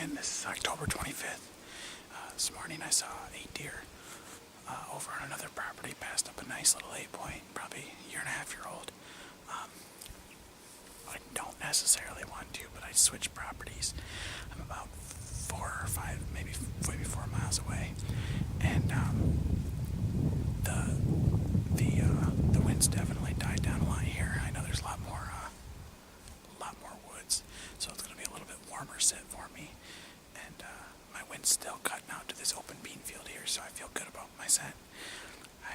in. This is October 25th. This morning I saw 8 deer over on another property, passed up a nice little 8-point, probably year and a half year old. I don't necessarily want to, but I switched properties. I'm about 4 or 5, maybe 4 miles away, and the winds definitely died down a lot here. I know there's a lot more woods, so it's going to be a little bit warmer sit for me. And my wind's still cutting out to this open bean field here, so I feel good about my scent. I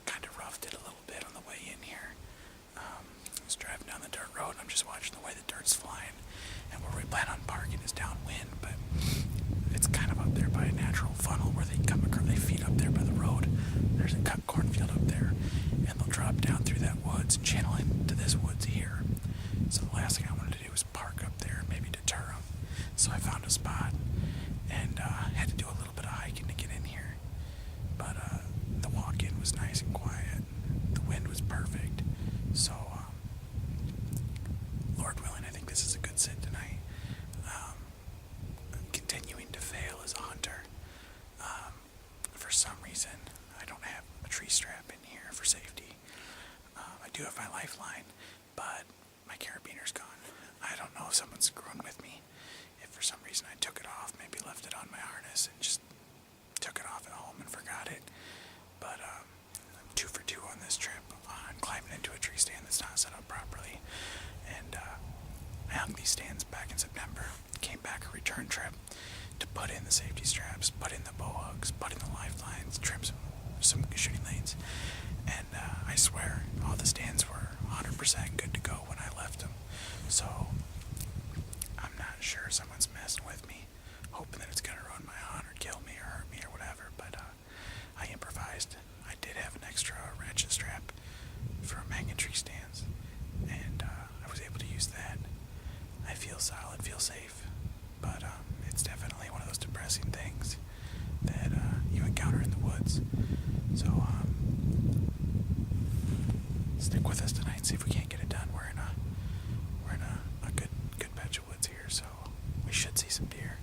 kind of roughed it a little bit on the way in here. I was driving down the dirt road, and I'm just watching the way the dirt's flying. And where we plan on parking is downwind, but it's kind of up there by a natural funnel where they come across, they feed up there by the road. There's a cut cornfield up there, and they'll drop down through that woods and channel into this woods here. So the last thing I wanted to do was park up there and maybe deter them. So I found a spot and had to do a little bit of hiking to get in here. But the walk-in was nice and quiet. The wind was perfect. So, Lord willing, I think this is a good sit tonight. Continuing to fail as a hunter. For some reason, I don't have a tree strap in here for safety. I do have my lifeline, but my carabiner's gone. I don't know if someone's screwing with me. If for some reason I took it off, maybe left it on my harness and just took it off at home and forgot it. But I'm 2 for 2 on this trip on climbing into a tree stand that's not set up properly. And I hung these stands back in September. Came back a return trip to put in the safety straps, put in the bow hooks, put in the lifelines, trim some shooting lanes. And I swear, all the stands were 100% good to go when I left them. So I'm not sure someone's messing with me, hoping that it's going to ruin my hunt or kill me or hurt me or whatever. But I improvised. I did have an extra ratchet strap for hanging tree stands, and I was able to use that. I feel solid, feel safe, but it's definitely one of those depressing things that you encounter in the woods. So stick with us tonight, see if we can't get it done. We're in a good patch of woods here, so we should see some deer.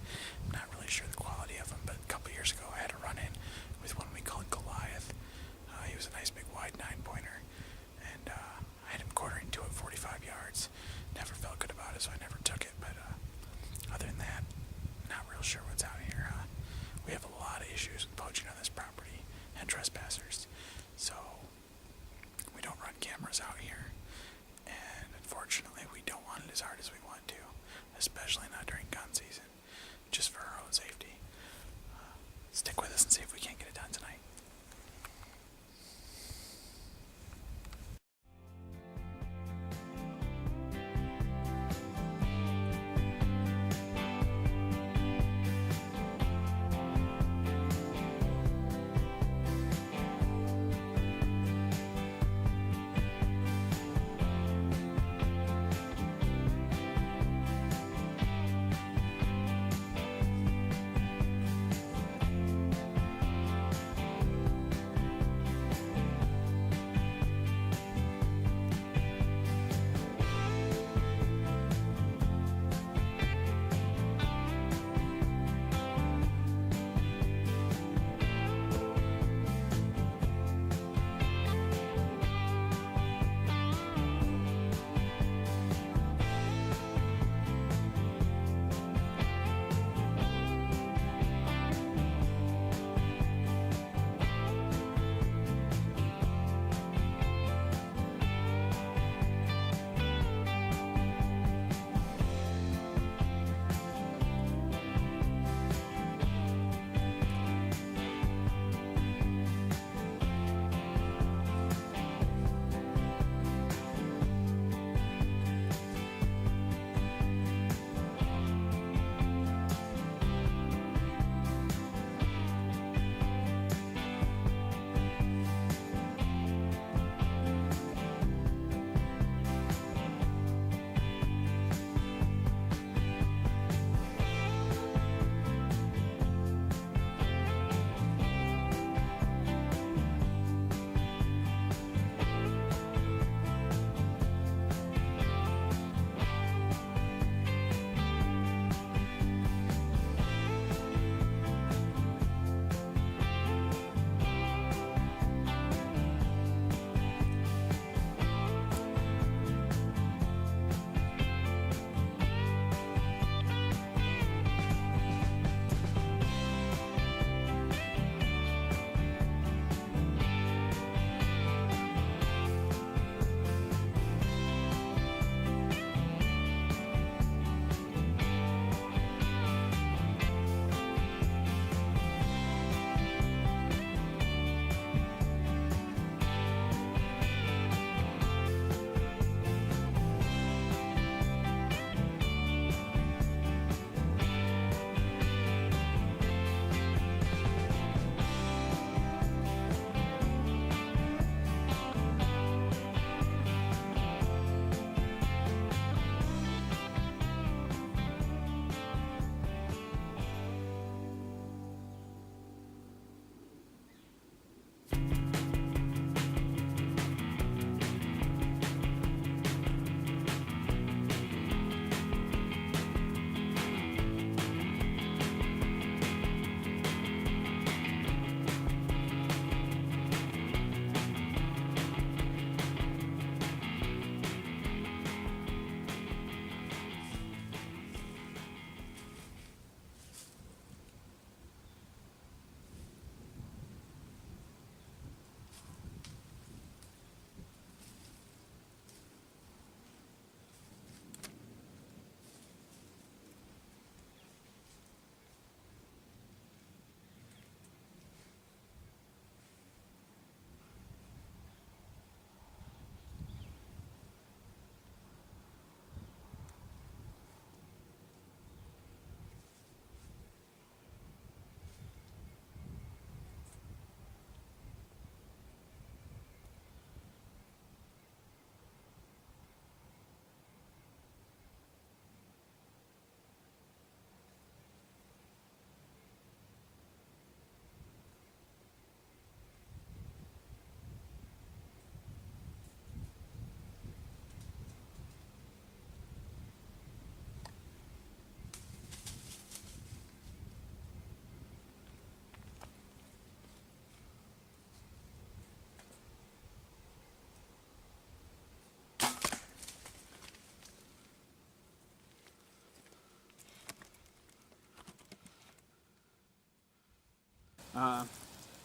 I'm not really sure the quality of them, but a couple years ago I had a run-in with one we called Goliath. He was a nice big wide 9-pointer, and I had him quartering to it 45 yards. Never felt good about it, so I never took it, but other than that, not real sure what's out here. We have a lot of issues with poaching on this property and trespassers, so we don't run cameras out here, and unfortunately we don't want it as hard as we want to, especially not during gun season, just for our own safety. Stick with us and see if we can't get it done tonight.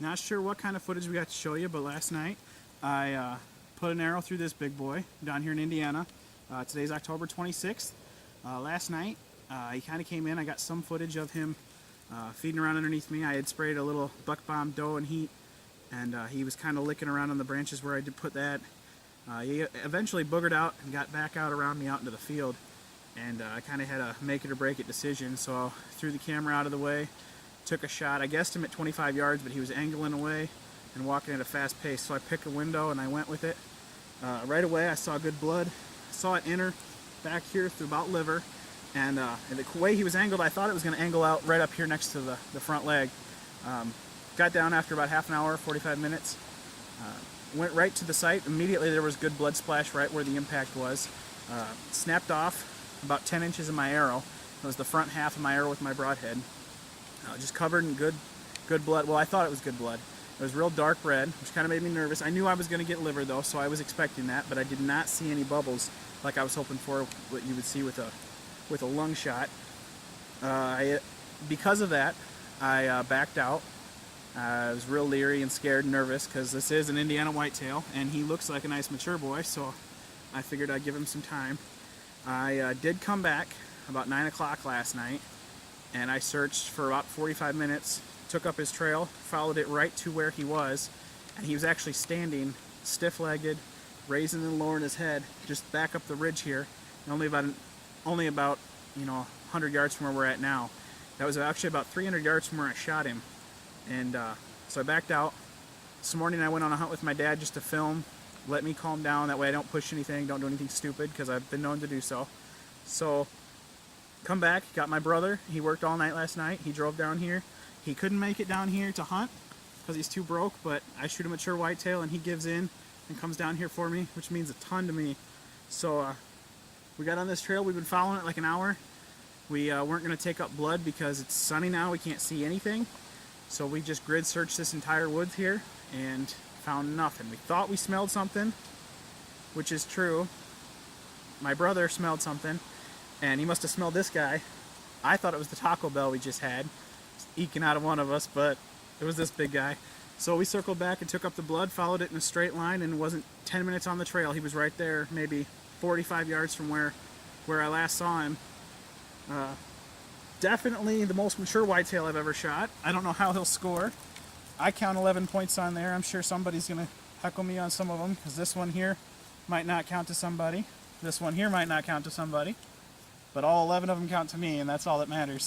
Not sure what kind of footage we got to show you, but last night I put an arrow through this big boy down here in Indiana. Today's October 26th. Last night he kind of came in. I got some footage of him feeding around underneath me. I had sprayed a little buck bomb doe and heat, and he was kind of licking around on the branches where I did put that. He eventually boogered out and got back out around me out into the field, and I kind of had a make it or break it decision, so I threw the camera out of the way, took a shot. I guessed him at 25 yards, but he was angling away and walking at a fast pace, so I picked a window and I went with it. Right away I saw good blood. I saw it enter back here through about liver, and the way he was angled, I thought it was going to angle out right up here next to the front leg. Got down after about half an hour, 45 minutes. Went right to the site. Immediately there was good blood splash right where the impact was. Snapped off about 10 inches of my arrow. It was the front half of my arrow with my broadhead. Just covered in good blood. Well, I thought it was good blood. It was real dark red, which kind of made me nervous. I knew I was going to get liver though, so I was expecting that, but I did not see any bubbles like I was hoping for, what you would see with a lung shot. Because of that, I backed out. I was real leery and scared and nervous because this is an Indiana whitetail and he looks like a nice mature boy, so I figured I'd give him some time. I did come back about 9 o'clock last night, and I searched for about 45 minutes, took up his trail, followed it right to where he was, and he was actually standing stiff-legged, raising and lowering his head just back up the ridge here, only about 100 yards from where we're at now. That was actually about 300 yards from where I shot him. And so I backed out. This morning I went on a hunt with my dad just to film, let me calm down, that way I don't push anything, don't do anything stupid, because I've been known to do so. So, come back, got my brother, he worked all night last night, he drove down here. He couldn't make it down here to hunt, because he's too broke, but I shoot a mature whitetail and he gives in and comes down here for me, which means a ton to me. So, we got on this trail, we've been following it like an hour. We weren't going to take up blood because it's sunny now, we can't see anything. So we just grid searched this entire woods here and found nothing. We thought we smelled something, which is true. My brother smelled something, and he must have smelled this guy. I thought it was the Taco Bell we just had, eking out of one of us, but it was this big guy. So we circled back and took up the blood, followed it in a straight line, and it wasn't 10 minutes on the trail. He was right there, maybe 45 yards from where I last saw him. Definitely the most mature whitetail I've ever shot. I don't know how he'll score. I count 11 points on there. I'm sure somebody's going to heckle me on some of them, because this one here might not count to somebody. This one here might not count to somebody. But all 11 of them count to me, and that's all that matters.